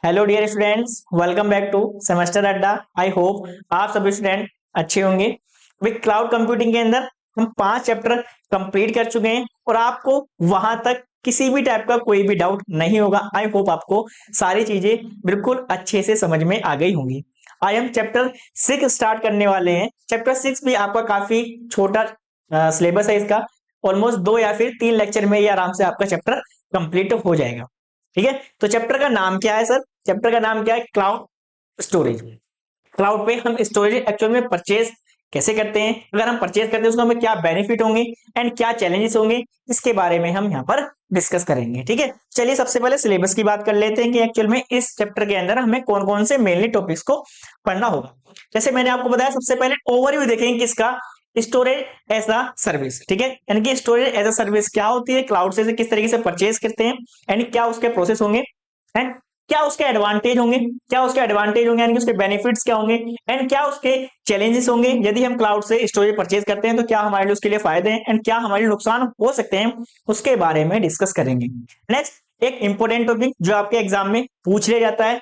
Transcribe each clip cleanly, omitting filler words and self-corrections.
Hello dear students, welcome back to semester Adda. I hope आप सभी student अच्छे होंगे। विद क्लाउड कंप्यूटिंग के अंदर हम 5 चैप्टर कंप्लीट कर चुके हैं और आपको वहां तक किसी भी टाइप का कोई भी डाउट नहीं होगा। आई होप आपको सारी चीजें बिल्कुल अच्छे से समझ में आ गई होंगी। आज हम चैप्टर 6 स्टार्ट करने वाले हैं। चैप्टर 6 भी आपका काफी छोटा सिलेबस है इसका। ऑलमोस्ट 2 या फिर 3 लेक्चर में ये आराम से आपका चैप्टर कंप्लीट हो जाएगा। ठीक है, तो चैप्टर का नाम क्या है सर? चैप्टर का नाम क्या है? Cloud storage. क्लाउड पे हम स्टोरेज एक्चुअल में परचेज कैसे करते हैं, अगर हम परचेज करते हैं उसको हमें क्या बेनिफिट होंगे एंड क्या चैलेंजेस होंगे, इसके बारे में हम यहाँ पर डिस्कस करेंगे। ठीक है, चलिए सबसे पहले सिलेबस की बात कर लेते हैं कि एक्चुअल में इस चैप्टर के अंदर हमें कौन कौन से मेनली टॉपिक्स को पढ़ना होगा। जैसे मैंने आपको बताया, सबसे पहले ओवरव्यू देखेंगे किसका, स्टोरेज एज अ सर्विस। ठीक है, यानी कि स्टोरेज एज अ सर्विस क्या होती है, क्लाउड से किस तरीके से परचेज करते हैं एंड क्या उसके प्रोसेस होंगे एंड क्या उसके एडवांटेज होंगे, यानी कि उसके बेनिफिट्स क्या होंगे एंड क्या उसके चैलेंजेस होंगे। यदि हम क्लाउड से स्टोरेज परचेज करते हैं तो क्या हमारे लिए उसके लिए फायदे हैं एंड क्या हमारे लिए नुकसान हो सकते हैं, उसके बारे में डिस्कस करेंगे। नेक्स्ट, एक इंपॉर्टेंट टॉपिक जो आपके एग्जाम में पूछ लिया जाता है,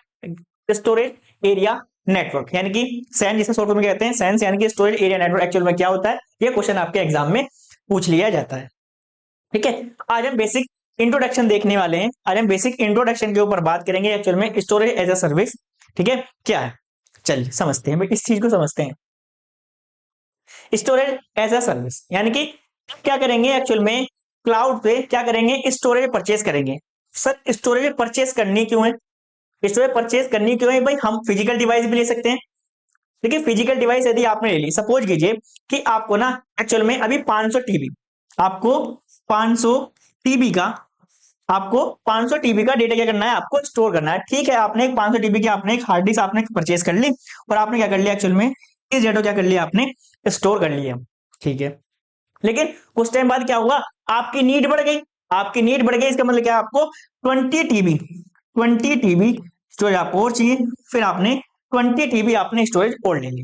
स्टोरेज एरिया नेटवर्क, यानी कि सैन, जिसे शॉर्ट में कहते हैं सैन्स, यानी कि स्टोरेज एरिया नेटवर्क एक्चुअल में क्या होता है, ये क्वेश्चन आपके एग्जाम में पूछ लिया जाता है। ठीक है, आज हम बेसिक इंट्रोडक्शन देखने वाले हैं। आज हम बेसिक इंट्रोडक्शन के ऊपर बात करेंगे एक्चुअल में स्टोरेज एज अ सर्विस। ठीक है, क्या है, चलिए समझते हैं भाई, इस चीज को समझते हैं। स्टोरेज एज अ सर्विस यानी कि क्या करेंगे एक्चुअल में, क्लाउड पे क्या करेंगे, स्टोरेज परचेज करेंगे। सर स्टोरेज परचेज करनी क्यों है, स्टोरेज परचेज करनी क्यों है भाई? हम फिजिकल डिवाइस भी ले सकते हैं। देखिए फिजिकल डिवाइस यदि आपने ले ली, सपोज कीजिए कि आपको ना एक्चुअल में अभी 500 टीबी, आपको 500 टीबी का आपको 500 टीबी का डेटा क्या करना है, आपको स्टोर करना है। ठीक है, आपने एक 500 टीबी की आपने एक हार्ड डिस्क आपने परचेज कर ली और आपने क्या कर लिया एक्चुअल में, इस डेटा क्या कर लिया आपने, स्टोर कर लिया। ठीक है, लेकिन कुछ टाइम बाद क्या हुआ, आपकी नीड बढ़ गई। आपकी नीड बढ़ गई इसका मतलब क्या, आपको 20 टीबी स्टोरेज आपको और चाहिए, फिर आपने 20 टीबी आपने स्टोरेज और ले ली।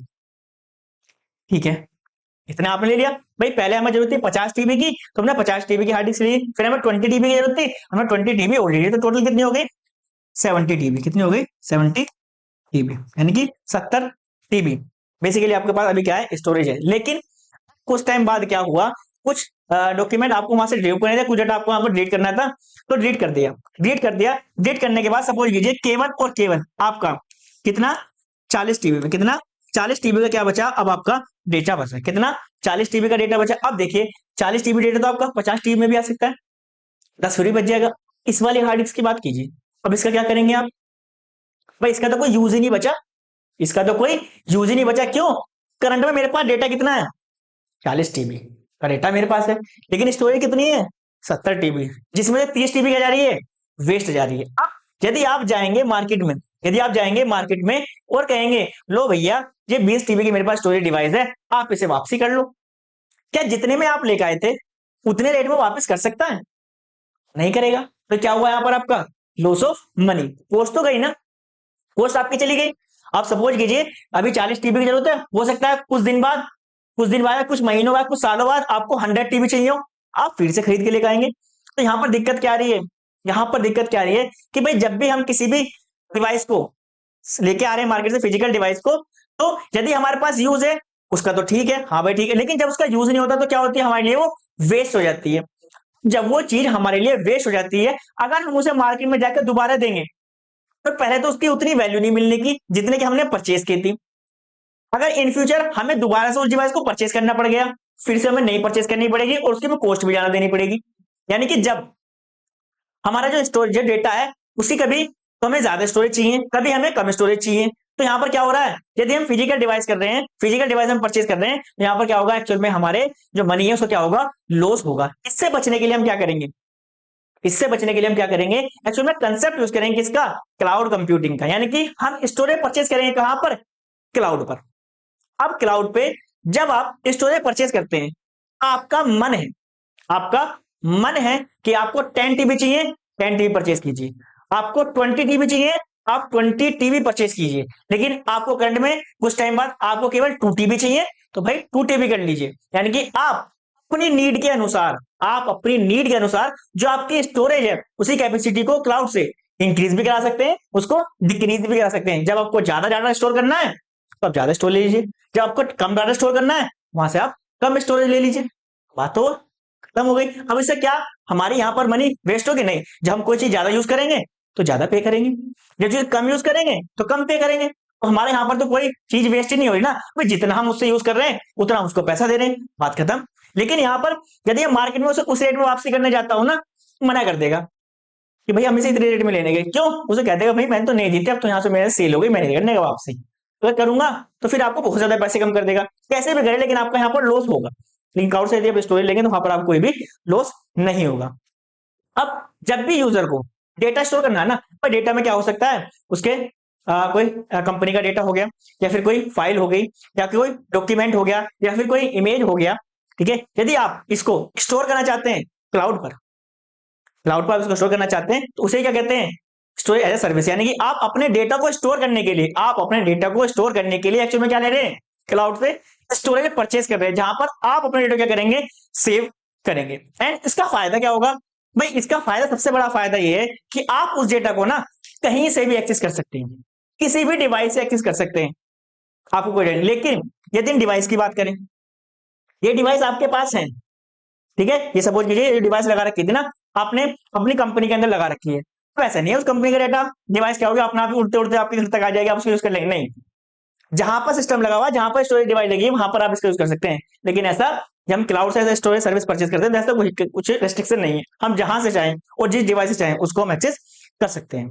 ठीक है, इतना आपने ले लिया। भाई पहले हमें जरूरत थी 50 टीबी की, तो हमने 50 टीबी की हार्ड डिस्क ली, फिर हमें 20 टीबी की जरूरत थी, हमें 20 टीबी और ले ली, तो टोटल कितनी हो गई, 70 टीबी। कितनी हो गई, 70 टीबी, यानी कि 70 टीबी बेसिकली आपके पास अभी क्या है, स्टोरेज है। लेकिन कुछ टाइम बाद क्या हुआ, कुछ डॉक्यूमेंट आपको वहां से डिलीट करना था, कुछ डाटा आपको वहां पर डिलीट करना था, तो डिलीट करने के बाद सपोज कीजिए केवल और केवल आपका कितना, 40 टीबी में, कितना 40 टीबी का क्या बचा, अब आपका डेटा बचा कितना, 40 टीबी का डेटा बचा। अब देखिए 40 टीबी डेटा तो आपका 50 टीबी में भी आ सकता है, 10 फ्री बच जाएगा। इस वाली हार्ड डिस्क की बात कीजिए, अब इसका क्या करेंगे आप, भाई इसका तो कोई यूज ही नहीं बचा, इसका तो कोई यूज ही नहीं बचा। क्यों, करंट में मेरे पास डेटा कितना है, 40 टीबी का डेटा मेरे पास है, लेकिन स्टोरेज कितनी है, 70 टीबी, जिसमें से 30 टीबी क्या जा रही है, वेस्ट जा रही है। अब यदि आप जाएंगे मार्केट में, और कहेंगे लो भैया ये 20 टीबी की मेरे पास स्टोरेज डिवाइस है, आप इसे वापसी कर लो, क्या जितने में आप लेकर आए थे उतने रेट में वापस कर सकता है? नहीं करेगा। तो क्या हुआ यहाँ पर आपका, लॉस ऑफ मनी, कॉस्ट तो गई ना, कॉस्ट आपकी चली गई। आप सपोज कीजिए अभी 40 टीबी की जरूरत है, हो सकता है कुछ दिन बाद, कुछ महीनों बाद, कुछ सालों बाद आपको 100 टीबी चाहिए हो, आप फिर से खरीद के लेकर आएंगे। तो यहाँ पर दिक्कत क्या आ रही है, कि भाई जब भी हम किसी भी डिवाइस को लेके आ रहे हैं मार्केट से, फिजिकल डिवाइस को, तो यदि हमारे पास यूज है उसका तो ठीक है, हाँ भाई ठीक है, लेकिन जब उसका यूज नहीं होता तो क्या होती है, हमारे लिए वो वेस्ट हो जाती है। जब वो चीज हमारे लिए वेस्ट हो जाती है, अगर हम उसे मार्केट में जाकर दोबारा देंगे तो पहले तो उसकी उतनी वैल्यू नहीं मिलने की जितने की हमने परचेज की थी। अगर इन फ्यूचर हमें दोबारा से उस डिवाइस को परचेज करना पड़ गया, फिर से हमें नई परचेज करनी पड़ेगी और उसकी हमें कॉस्ट भी ज्यादा देनी पड़ेगी। यानी कि जब हमारा जो स्टोरेज डेटा है उसकी कभी तो हमें ज्यादा स्टोरेज चाहिए, कभी हमें कम स्टोरेज चाहिए। तो यहाँ पर क्या हो रहा है, यदि हम फिजिकल डिवाइस हम परचेज कर रहे हैं, तो यहाँ पर क्या होगा, एक्चुअल में हमारे जो मनी है उसका क्या होगा, लॉस होगा। इससे बचने के लिए हम क्या करेंगे, एक्चुअल में कंसेप्ट यूज करेंगे किसका, क्लाउड कंप्यूटिंग का, यानी कि हम स्टोरेज परचेज करेंगे कहां पर, क्लाउड पर। अब क्लाउड पे जब आप स्टोरेज परचेज करते हैं, आपका मन है आपका मन है कि आपको 10 टीबी चाहिए, 10 टीबी परचेज कीजिए, आपको 20 टीबी चाहिए, आप 20 टीबी परचेज कीजिए, लेकिन आपको करंट में कुछ टाइम बाद आपको केवल 2 टीबी चाहिए, तो भाई 2 टीबी कर लीजिए। यानी कि आप अपनी नीड के अनुसार जो आपकी स्टोरेज है उसी कैपेसिटी को क्लाउड से इंक्रीज भी करा सकते हैं, उसको डिक्रीज भी करा सकते हैं। जब आपको ज्यादा डाटा स्टोर करना है तो आप ज्यादा स्टोर ले लीजिए, जब आपको कम डाटा स्टोर करना है वहां से आप कम स्टोरेज ले लीजिए, बात तो खत्म हो गई। अब इससे क्या हमारे यहाँ पर मनी वेस्ट होगी? नहीं। जब हम कोई चीज ज्यादा यूज करेंगे तो ज्यादा पे करेंगे, जब चीज कम यूज करेंगे तो कम पे करेंगे, तो हमारे यहाँ पर तो कोई चीज वेस्ट ही नहीं हो रही ना भाई, जितना हम उससे यूज कर रहे हैं उतना उसको पैसा दे रहे हैं, बात खत्म। लेकिन यहाँ पर यदि हम मार्केट में उसे उस रेट में वापसी करने जाता हूँ ना, मना कर देगा कि भाई हम इसे इतने रेट में लेने गए, क्यों? उसे कह देगा भाई मैंने तो नहीं दी थी, अब तो यहाँ से मेरे सेल हो गई, मैंने करने का वापसी, तो करूंगा तो फिर आपको बहुत ज्यादा पैसे कम कर देगा, कैसे भी करे लेकिन आपका यहाँ पर लॉस होगा। लेकिन क्लाउड से यदि आप स्टोरेज लेंगे तो वहां पर आपको कोई भी लॉस नहीं होगा। अब जब भी यूजर को डेटा स्टोर करना है ना, पर डेटा में क्या हो सकता है, उसके कोई कंपनी का डेटा हो गया, या फिर कोई फाइल हो गई, या कोई डॉक्यूमेंट हो गया, या फिर कोई इमेज हो गया, ठीक है। यदि आप इसको स्टोर करना चाहते हैं क्लाउड पर, क्लाउड पर आप इसको स्टोर करना चाहते हैं तो उसे क्या कहते हैं, स्टोरेज एज ए सर्विस। यानी कि आप अपने डेटा को स्टोर करने के लिए, आप अपने डेटा को स्टोर करने के लिए एक्चुअल में क्या ले रहे हैं, क्लाउड से स्टोरेज परचेज कर रहे हैं, जहां पर आप अपने डेटा क्या करेंगे, सेव करेंगे। एंड इसका फायदा क्या होगा भाई, इसका फायदा, सबसे बड़ा फायदा ये है कि आप उस डेटा को ना कहीं से भी एक्सेस कर सकते हैं, किसी भी डिवाइस से एक्सेस कर सकते हैं, आपको कोई नहीं। लेकिन यदि डिवाइस की बात करें, ये डिवाइस आपके पास है, ठीक है, ये सपोज कीजिए ये डिवाइस लगा रखी थी ना आपने अपनी कंपनी के अंदर लगा रखी है, तो ऐसा नहीं है उस कंपनी का डेटा डिवाइस क्या होगा अपना आप उड़ते उड़ते आपके घर तक आ जाएगा, आप उसको यूज कर लेंगे, नहीं। जहां पर सिस्टम लगा हुआ, जहां पर स्टोरेज डिवाइस लगी है वहां पर आप इसका यूज कर सकते हैं। लेकिन ऐसा जब हम क्लाउड से स्टोरेज सर्विस परचेज करते हैं तो ऐसा कुछ रेस्ट्रिक्शन नहीं है, हम जहां से चाहें और जिस डिवाइस से चाहें उसको हम एक्सेस कर सकते हैं,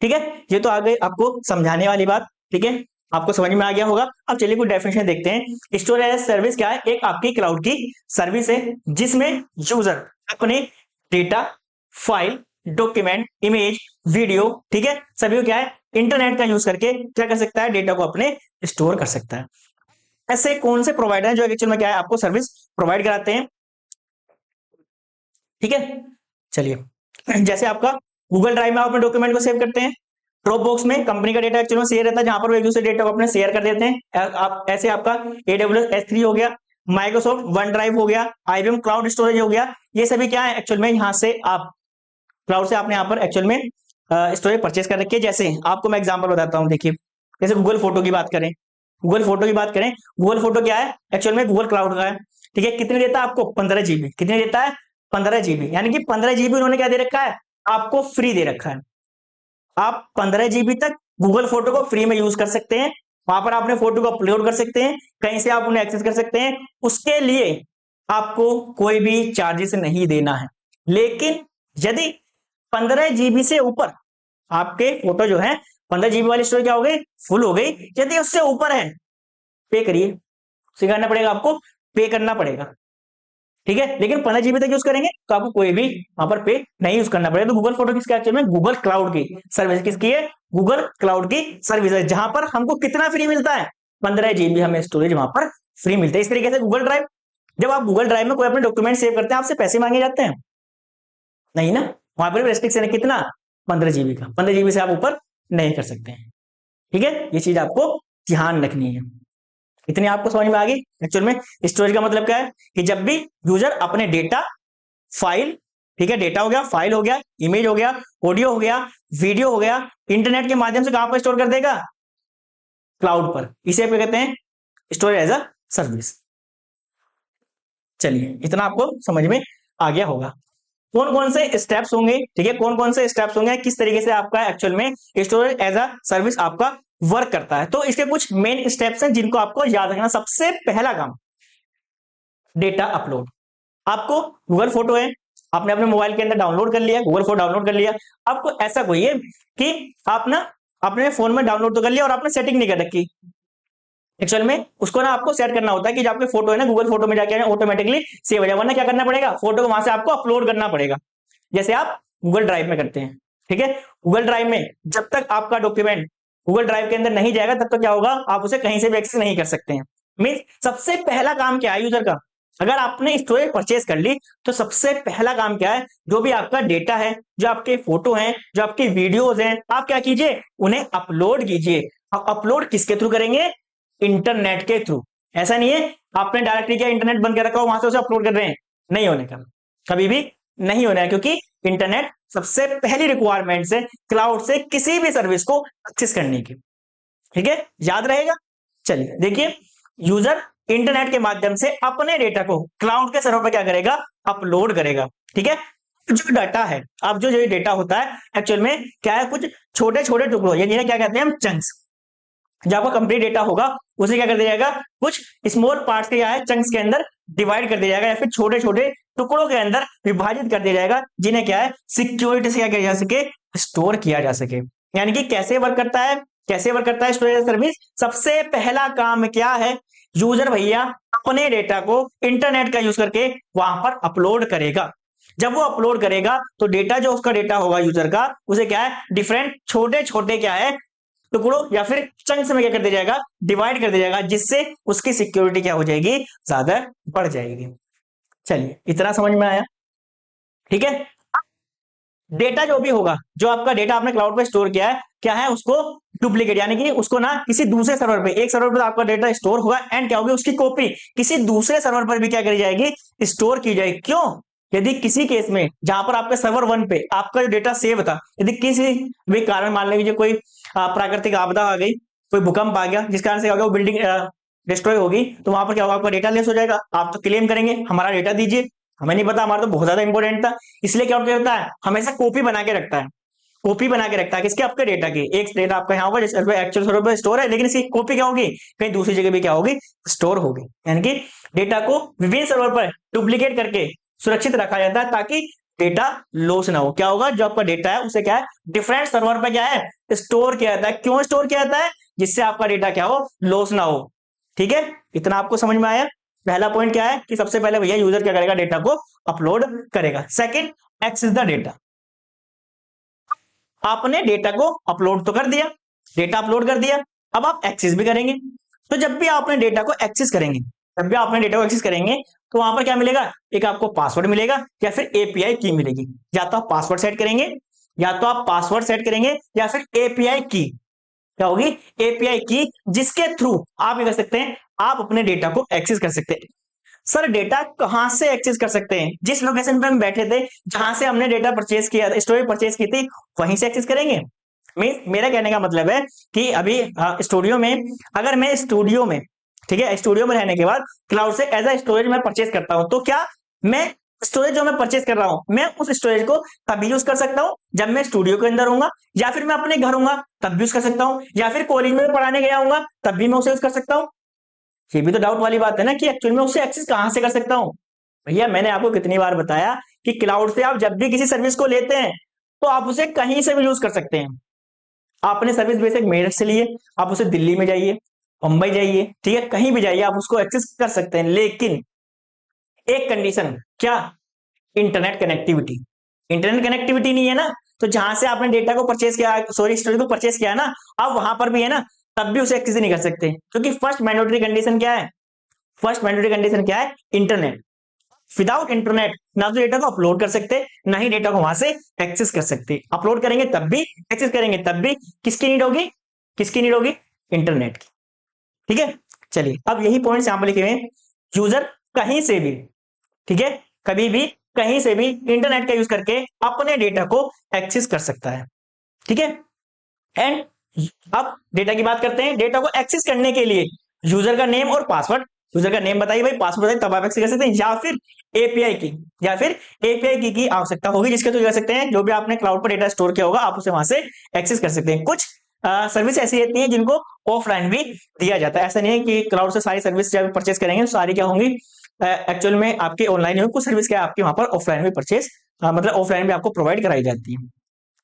ठीक है। ये तो आ गई आपको समझाने वाली बात, ठीक है, आपको समझ में आ गया होगा। अब चलिए कुछ डेफिनेशन देखते हैं। स्टोरेज सर्विस क्या है, एक आपकी क्लाउड की सर्विस है जिसमें यूजर अपने data, file, document, image, video, ठीक है, सभी को क्या है, इंटरनेट का यूज करके क्या कर सकता है, डेटा को अपने स्टोर कर सकता है। ऐसे कौन से प्रोवाइडर हैं जो एक्चुअल में क्या है आपको सर्विस प्रोवाइड कराते हैं, ठीक है। चलिए जैसे आपका गूगल ड्राइव में आप अपने डॉक्यूमेंट को सेव करते हैं, ड्रॉप बॉक्स में कंपनी का डेटा एक्चुअल में शेयर रहता है जहां पर वो एक दूसरे डेटा को अपने शेयर कर देते हैं। आप ऐसे आपका AWS S3 हो गया, माइक्रोसॉफ्ट वन ड्राइव हो गया, IBM क्लाउड स्टोरेज हो गया, ये सभी क्या है एक्चुअल में यहाँ से आप क्लाउड से आपने यहाँ पर एक्चुअल में स्टोरेज परचेज कर रखी है। जैसे आपको मैं एग्जांपल बताता हूँ, देखिए जैसे गूगल फोटो की बात करें, गूगल फोटो की बात करें, गूगल फोटो क्या है एक्चुअल में गूगल क्लाउड का है, ठीक है। कितने देता है आपको, 15 GB, कितने देता है, 15 GB, यानी कि 15 GB उन्होंने क्या दे रखा है आपको, फ्री दे रखा है। आप 15 GB तक गूगल फोटो को फ्री में यूज कर सकते हैं, वहां पर आपने फोटो को अपलोड कर सकते हैं, कहीं से आप उन्हें एक्सेस कर सकते हैं, उसके लिए आपको कोई भी चार्जेस नहीं देना है। लेकिन यदि 15 GB से ऊपर आपके फोटो जो है, 15 GB वाली स्टोरेज क्या हो गई, फुल हो गई, यदि उससे ऊपर है पे करिए, उसे करना पड़ेगा, आपको पे करना पड़ेगा, ठीक है। लेकिन 15 GB तक यूज करेंगे तो आपको कोई भी वहां पर पे नहीं यूज करना पड़ेगा। तो गूगल फोटो किसका एक्चुअल में, गूगल क्लाउड की सर्विस, किसकी है, गूगल क्लाउड की सर्विस है, जहां पर हमको कितना फ्री मिलता है, 15 GB हमें स्टोरेज वहां पर फ्री मिलता है। इस तरीके से गूगल ड्राइव, जब आप गूगल ड्राइव में कोई अपने डॉक्यूमेंट सेव करते हैं आपसे पैसे मांगे जाते हैं, नहीं ना, वहां पर रेस्ट्रिक्शन है कितना, 15 GB का, 15 GB से आप ऊपर नहीं कर सकते हैं, ठीक है। ये चीज आपको ध्यान रखनी है। इतनी आपको समझ में आ गई। एक्चुअल में स्टोरेज का मतलब क्या है कि जब भी यूजर अपने डेटा, फाइल, ठीक है, डेटा हो गया, फाइल हो गया, इमेज हो गया, ऑडियो हो गया, वीडियो हो गया, इंटरनेट के माध्यम से कहां पर स्टोर कर देगा, क्लाउड पर, इसे क्या कहते हैं, स्टोरेज एज अ सर्विस। चलिए इतना आपको समझ में आ गया होगा। कौन कौन से स्टेप्स होंगे, ठीक है, कौन कौन से स्टेप्स होंगे, किस तरीके से आपका एक्चुअल में स्टोरेज एज अ सर्विस आपका वर्क करता है, तो इसके कुछ मेन स्टेप्स हैं जिनको आपको याद रखना। सबसे पहला काम, डेटा अपलोड। आपको गूगल फोटो है, आपने अपने मोबाइल के अंदर डाउनलोड कर लिया, गूगल फोटो डाउनलोड कर लिया, आपको ऐसा कोई है कि आप ना अपने फोन में डाउनलोड तो कर लिया और आपने सेटिंग नहीं कर रखी, एक्चुअल में उसको ना आपको सेट करना होता है कि जो आपके फोटो है ना गूगल फोटो में जाके ऑटोमेटिकली सेव हो जाए, वरना क्या करना पड़ेगा, फोटो को वहां से आपको अपलोड करना पड़ेगा, जैसे आप गूगल ड्राइव में करते हैं, ठीक है। गूगल ड्राइव में जब तक आपका डॉक्यूमेंट गूगल ड्राइव के अंदर नहीं जाएगा तब तक क्या होगा, आप उसे कहीं से भी एक्सेस नहीं कर सकते हैं। मींस सबसे पहला काम क्या है यूजर का, अगर आपने स्टोरेज परचेज कर ली तो सबसे पहला काम क्या है, जो भी आपका डेटा है, जो आपके फोटो हैं, जो आपकी वीडियोज हैं, आप क्या कीजिए, उन्हें अपलोड कीजिए। अपलोड किसके थ्रू करेंगे, इंटरनेट के थ्रू। ऐसा नहीं है आपने डायरेक्टली क्या इंटरनेट बंद कर रखा हो वहां से उसे अपलोड कर रहे हैं, नहीं होने का, कभी भी नहीं होना है, क्योंकि इंटरनेट सबसे पहली रिक्वायरमेंट है क्लाउड से किसी भी सर्विस को एक्सेस करने की। ठीक है, याद रहेगा। चलिए देखिए, यूजर इंटरनेट के माध्यम से अपने डेटा को क्लाउड के सर्वर पर क्या करेगा, अपलोड करेगा। ठीक है, जो डाटा है, अब जो ये डेटा होता है एक्चुअल में क्या है, कुछ छोटे छोटे टुकड़ों, यानी क्या कहते हैं हम, चंक्स। जब आपका कंप्लीट डेटा होगा उसे क्या कर दिया जाएगा, कुछ स्मॉल पार्ट्स के क्या है, चंक्स के अंदर डिवाइड कर दिया जाएगा, या फिर छोटे छोटे टुकड़ों के अंदर विभाजित कर दिया जाएगा, जिन्हें क्या है सिक्योरिटी से क्या किया जा सके, स्टोर किया जा सके। यानी कि कैसे वर्क करता है, कैसे वर्क करता है स्टोरेज सर्विस। सबसे पहला काम क्या है, यूजर भैया अपने डेटा को इंटरनेट का यूज करके वहां पर अपलोड करेगा। जब वो अपलोड करेगा तो डेटा, जो उसका डेटा होगा यूजर का, उसे क्या है डिफरेंट छोटे छोटे क्या है टुकड़ों या फिर चंक्स में क्या कर दिया जाएगा, डिवाइड कर दिया जाएगा, जिससे उसकी सिक्योरिटी क्या हो जाएगी, ज्यादा बढ़ जाएगी। चलिए, इतना समझ में आया। ठीक है, डेटा जो भी होगा, जो आपका डेटा आपने क्लाउड पे स्टोर किया है, क्या है, उसको डुप्लीकेट, यानी कि उसको ना किसी दूसरे सर्वर पे, एक सर्वर पे आपका डेटा स्टोर होगा एंड क्या होगी, उसकी कॉपी किसी दूसरे सर्वर पर भी क्या करी जाएगी, स्टोर की जाएगी। क्यों, यदि किसी केस में जहां पर आपके सर्वर 1 पे आपका जो डेटा सेव था, यदि किसी भी कारण, मान लीजिए कोई प्राकृतिक आपदा आ गई, कोई भूकंप आ गया, जिस कारण से वो बिल्डिंग डिस्ट्रॉय होगी, तो वहां पर क्या होगा, आपका डेटा लेस हो जाएगा। आप तो क्लेम करेंगे हमारा डेटा दीजिए, हमें नहीं पता, हमारा तो बहुत ज्यादा इंपॉर्टेंट था। इसलिए क्या करता है, हमेशा कॉपी बना के रखता है, कॉपी बना के रखता है किसके, आपके डेटा की। एक डेटा आपका यहाँ होगा एक्चुअल सर्वर पर स्टोर है, लेकिन इसकी कॉपी क्या होगी, कहीं दूसरी जगह भी क्या होगी, स्टोर होगी। यानी कि डेटा को विभिन्न सर्वर पर डुप्लीकेट करके सुरक्षित रखा जाता है, ताकि डेटा लॉस ना हो। क्या होगा, जो आपका डेटा है उसे क्या है, डिफरेंट सर्वर पर क्या है, स्टोर किया जाता है। क्यों स्टोर किया जाता है, जिससे आपका डेटा क्या हो, लॉस ना हो। ठीक है, इतना आपको समझ में आया। पहला पॉइंट क्या है कि सबसे पहले भैया यूजर क्या करेगा, डेटा को अपलोड करेगा। Second, access the data. आपने डेटा को अपलोड तो कर दिया, डेटा अपलोड कर दिया, अब आप एक्सेस भी करेंगे। तो जब भी आपने डेटा को एक्सेस करेंगे, जब भी आपने डेटा को एक्सेस करेंगे, तो वहां पर क्या मिलेगा, एक आपको पासवर्ड मिलेगा या फिर एपीआई की मिलेगी। या तो आप पासवर्ड सेट करेंगे, या तो आप पासवर्ड सेट करेंगे, या फिर एपीआई की क्या होगी, एपीआई की, जिसके थ्रू आप ये कर सकते हैं, आप अपने डेटा को एक्सेस कर सकते हैं। सर डेटा कहां से एक्सेस कर सकते हैं, जिस लोकेशन पे हम बैठे थे, जहां से हमने डेटा परचेज किया, स्टोरेज परचेज की थी, वहीं से एक्सेस करेंगे। मेरा कहने का मतलब है कि अभी स्टूडियो में, अगर मैं स्टूडियो में, ठीक है, स्टूडियो में रहने के बाद क्लाउड से एज अ स्टोरेज मैं परचेज करता हूं, तो क्या मैं स्टोरेज जो मैं परचेज कर रहा हूं, मैं उस स्टोरेज को तभी यूज कर सकता हूं जब मैं स्टूडियो के अंदर हूंगा, या फिर मैं अपने घर हूंगा तब भी यूज कर सकता हूं, या फिर कॉलेज में पढ़ाने गया हूंगा तब भी मैं उसे यूज कर सकता हूं। ये भी तो डाउट वाली बात है ना कि एक्चुअल में उससे एक्सेस कहां से कर सकता हूं। भैया मैंने आपको कितनी बार बताया कि क्लाउड से आप जब भी किसी सर्विस को लेते हैं, तो आप उसे कहीं से भी यूज कर सकते हैं। आपने सर्विस बेसिक मेरठ से लिए, आप उसे दिल्ली में जाइए, मुंबई जाइए, ठीक है, कहीं भी जाइए, आप उसको एक्सेस कर सकते हैं। लेकिन एक कंडीशन, क्या, इंटरनेट कनेक्टिविटी। इंटरनेट कनेक्टिविटी नहीं है ना, तो जहां से आपने डेटा को परचेज किया, सॉरी स्टोरेज को परचेज किया ना, अब वहां पर भी है ना, तब भी उसे एक्सेस नहीं कर सकते, क्योंकि फर्स्ट मैंडेटरी कंडीशन क्या है, फर्स्ट मैंडेटरी कंडीशन क्या है, इंटरनेट। विदाउट इंटरनेट ना तो डेटा को अपलोड कर सकते, ना ही डेटा को वहां से एक्सेस कर सकते। अपलोड करेंगे तब भी, एक्सेस करेंगे तब भी, किसकी नीड होगी, किसकी नीड होगी, इंटरनेट की। ठीक है, चलिए अब यही पॉइंट्स यहां पर लिखे हुए, यूजर कहीं से भी, ठीक है, कभी भी कहीं से भी इंटरनेट का यूज करके अपने डेटा को एक्सेस कर सकता है। ठीक है, एंड अब डेटा की बात करते हैं। डेटा को एक्सेस करने के लिए यूजर का नेम और पासवर्ड, यूजर का नेम बताइए भाई, पासवर्ड बताइए, तब आप एक्सेस कर सकते हैं, या फिर एपीआई की, या फिर एपीआई की आवश्यकता होगी, जिसके थ्रू कर सकते हैं, जो भी आपने क्लाउड पर डेटा स्टोर किया होगा आप उसे वहां से एक्सेस कर सकते हैं। कुछ सर्विस ऐसी रहती है जिनको ऑफलाइन भी दिया जाता है। ऐसा नहीं है कि क्लाउड से सारी सर्विस जब परचेस करेंगे सारी क्या होंगी, एक्चुअल में आपके ऑनलाइन होगी, कुछ सर्विस क्या आपके वहां पर ऑफलाइन भी परचेस, मतलब ऑफलाइन भी आपको प्रोवाइड कराई जाती है।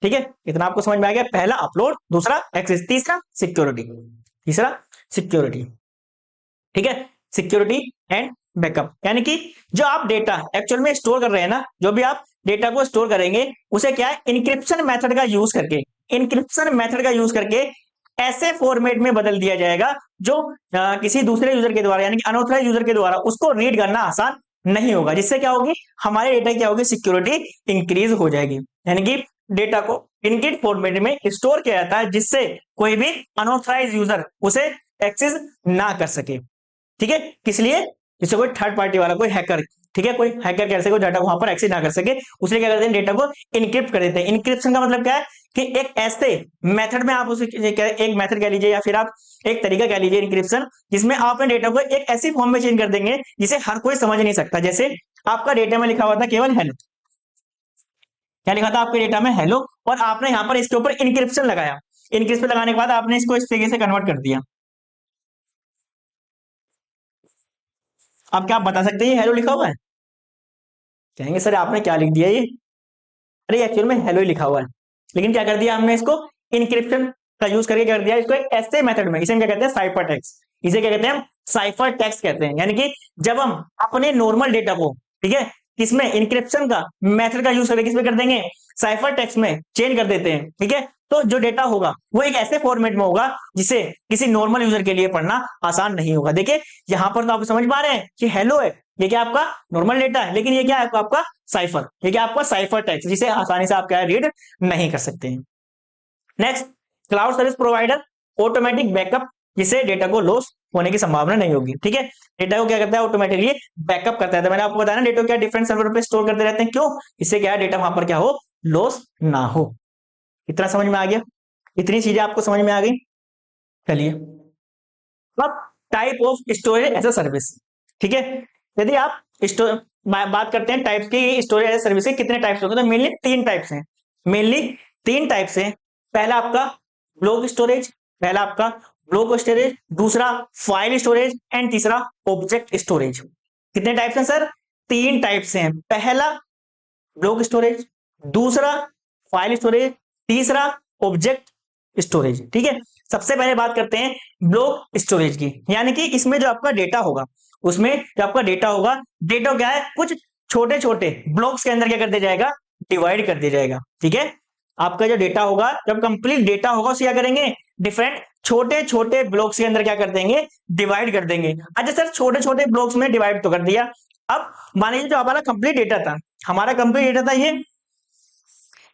ठीक है, इतना आपको समझ में आ गया। पहला अपलोड, दूसरा एक्सेस, तीसरा सिक्योरिटी, तीसरा सिक्योरिटी। ठीक है, सिक्योरिटी एंड बैकअप, यानी कि जो आप डेटा एक्चुअल में स्टोर कर रहे हैं ना, जो भी आप डेटा को स्टोर करेंगे, उसे क्या है, इंक्रिप्शन मेथड का यूज करके, इंक्रिप्शन मेथड का यूज करके ऐसे फॉर्मेट में बदल दिया जाएगा जो किसी दूसरे यूजर के द्वारा, यानी कि अनऑथराइज्ड यूजर के द्वारा उसको रीड करना आसान नहीं होगा, जिससे क्या होगी, हमारे डेटा क्या होगी, सिक्योरिटी इंक्रीज हो जाएगी। यानी कि डेटा को इनक्रिप्ट फॉर्मेट में स्टोर किया जाता है, जिससे कोई भी अनऑथराइज्ड यूजर उसे एक्सेस ना कर सके। ठीक है, किस लिए, जिससे कोई थर्ड पार्टी वाला, कोई हैकर ठीक है, कोई हैकर कर सके, डाटा को वहां पर एक्सेस ना कर सके, उसलिए क्या करते हैं, डेटा को इनक्रिप्ट कर देते हैं। इनक्रिप्शन का मतलब क्या है कि एक ऐसे मेथड में आप उसे एक मेथड कह लीजिए या फिर आप एक तरीका कह लीजिए इनक्रिप्शन, जिसमें आप अपने डेटा को एक ऐसी फॉर्म में चेंज कर देंगे जिसे हर कोई समझ नहीं सकता। जैसे आपका डेटा में लिखा हुआ था केवल हेलो, क्या लिखा था आपके डेटा में, हेलो, और आपने यहाँ पर इसके ऊपर इनक्रिप्शन लगाया। इनक्रिप्शन लगाने के बाद आपने इसको इस तरीके से कन्वर्ट कर दिया। अब क्या आप बता सकते हैं ये हेलो लिखा हुआ है? कहेंगे सर आपने क्या लिख दिया ये, अरे एक्चुअल में हेलो ही लिखा हुआ है, लेकिन क्या कर दिया हमने इसको इनक्रिप्शन का यूज करके कर दिया इसको एक ऐसे मेथड में। इसे हम क्या कहते हैं, साइफर टेक्स्ट। इसे क्या कहते हैं हम, साइफर टेक्स्ट कहते हैं। यानी कि जब हम अपने नॉर्मल डेटा को, ठीक है, किसमें, इनक्रिप्शन का मेथड का यूज करके किसमें कर देंगे, साइफर टेक्स्ट में चेंज कर देते हैं, ठीक है, तो जो डेटा होगा वो एक ऐसे फॉर्मेट में होगा जिसे किसी नॉर्मल यूजर के लिए पढ़ना आसान नहीं होगा। देखिए यहां पर तो आप समझ पा रहे हैं कि हेलो है, ये क्या आपका नॉर्मल डेटा है, लेकिन ये क्या है आपका साइफर, ये क्या आपका साइफर टेक्स्ट, जिसे आसानी से आप क्या रीड नहीं कर सकते हैं। Next, cloud service provider automatic backup, जिससे डेटा को लॉस होने की संभावना नहीं होगी। ठीक है, डेटा को क्या करता है, ऑटोमेटिकली बैकअप करता है। तो मैंने आपको बताया ना, डेटा क्या डिफरेंट सर्वर पे स्टोर करते रहते हैं, क्यों, इससे क्या है डेटा वहां पर क्या हो, लॉस ना हो। इतना समझ में आ गया, इतनी चीजें आपको समझ में आ गई। चलिए अब type of storage as a service. ठीक है, यदि आप बात करते हैं टाइप्स की, स्टोरेज एज अ सर्विस के कितने टाइप्स होंगे, तो मेनली तीन टाइप्स हैं, मेनली तीन टाइप्स हैं। पहला आपका ब्लॉक स्टोरेज, पहला आपका ब्लॉक स्टोरेज, दूसरा फाइल स्टोरेज एंड तीसरा ऑब्जेक्ट स्टोरेज। कितने टाइप्स हैं सर, तीन टाइप्स हैं। पहला ब्लॉक स्टोरेज, दूसरा फाइल स्टोरेज, तीसरा ऑब्जेक्ट स्टोरेज। ठीक है, सबसे पहले बात करते हैं ब्लॉक स्टोरेज की, यानी कि इसमें जो आपका डेटा होगा, उसमें जो आपका डेटा होगा, डेटा क्या है, कुछ छोटे छोटे ब्लॉक्स के अंदर क्या कर दिया जाएगा, डिवाइड कर दिया जाएगा। ठीक है, आपका जो डेटा होगा, जब कंप्लीट डेटा होगा उसे क्या करेंगे, डिफरेंट छोटे छोटे ब्लॉक्स के अंदर क्या कर देंगे, डिवाइड कर देंगे। अच्छा सर, छोटे छोटे ब्लॉक्स में डिवाइड तो कर दिया, अब मान लीजिए जो हमारा कंप्लीट डेटा था, हमारा कंप्लीट डेटा था ये,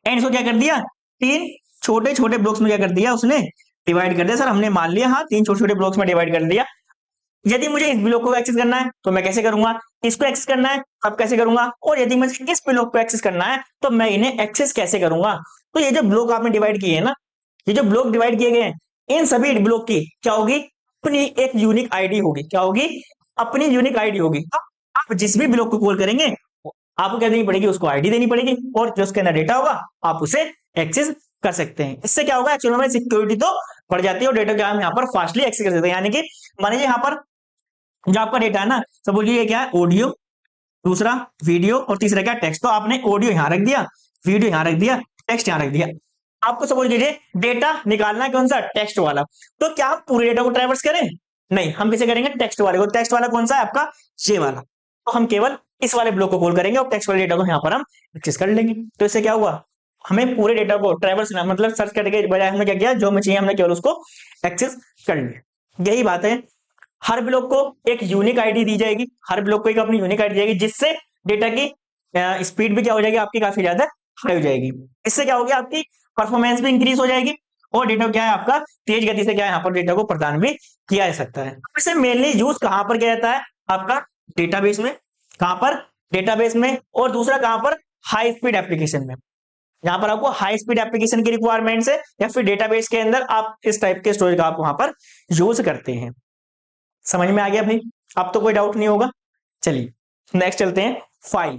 एंड इसको क्या कर दिया, तीन छोटे छोटे ब्लॉक्स में क्या कर दिया, उसने डिवाइड कर दिया। सर हमने मान लिया, हाँ, तीन छोटे छोटे ब्लॉक्स में डिवाइड कर दिया। यदि मुझे इस ब्लॉक को एक्सेस करना है तो मैं कैसे करूंगा, इसको एक्सेस करना है अब कैसे करूंगा, और यदि मुझे इस ब्लॉक को एक्सेस करना है तो मैं इन्हें एक्सेस कैसे करूंगा। तो ये जो ब्लॉक आपने डिवाइड किए हैं ना, ये जो ब्लॉक डिवाइड किए गए हैं, इन सभी ब्लॉक की क्या होगी, अपनी एक यूनिक आईडी होगी। क्या होगी, अपनी यूनिक आईडी होगी। आप जिस भी ब्लॉक को कॉल करेंगे आपको क्या देनी पड़ेगी, उसको आईडी देनी पड़ेगी, और जो उसके अंदर डेटा होगा आप उसे एक्सेस कर सकते हैं। इससे क्या होगा, एक्चुअली में सिक्योरिटी तो बढ़ जाती है और डेटा क्या हम यहाँ पर फास्टली एक्सेस कर सकते हैं। यानी कि मान लीजिए यहाँ पर जो आपका डेटा है ना, सपोज ये क्या है, ऑडियो, दूसरा वीडियो और तीसरा क्या, टेक्स्ट। तो आपने ऑडियो यहाँ रख दिया, वीडियो यहाँ रख दिया, टेक्स्ट यहाँ रख दिया। आपको सपोज लीजिए डेटा निकालना है कौन सा, टेक्स्ट वाला, तो क्या हम पूरे डेटा को ट्रैवर्स करें, नहीं, हम किसे करेंगे, टेक्स्ट वाले को। टेक्स्ट वाला कौन सा है आपका, ये वाला, तो हम केवल इस वाले ब्लॉक को कॉल करेंगे और टेक्स्ट वाले डेटा को यहाँ पर हम एक्सेस कर लेंगे। तो इससे क्या हुआ, हमें पूरे डेटा को ट्रैवर्स मतलब सर्च करने के बजाय हमने क्या किया, जो हमें चाहिए हमने केवल उसको एक्सेस कर लिया। यही बात है, हर ब्लॉक को एक यूनिक आईडी दी जाएगी, हर ब्लॉक को एक अपनी यूनिक आईडी दी जाएगी, जिससे डेटा की स्पीड भी क्या हो जाएगी, आपकी काफी ज्यादा हाई हो जाएगी। इससे क्या होगी, आपकी परफॉर्मेंस भी इंक्रीज हो जाएगी और डेटा क्या है आपका तेज गति से क्या है यहाँ पर डेटा को प्रदान भी किया जा सकता है। इसे मेनली यूज कहां पर किया जाता है, आपका डेटाबेस में, कहां पर, डेटाबेस में, और दूसरा कहां पर, हाई स्पीड एप्लीकेशन में। यहाँ पर आपको हाई स्पीड एप्लीकेशन की रिक्वायरमेंट्स है या फिर डेटाबेस के अंदर आप इस टाइप के स्टोरेज का आप वहां पर यूज करते हैं। समझ में आ गया भाई, अब तो कोई डाउट नहीं होगा। चलिए नेक्स्ट चलते हैं, फाइल।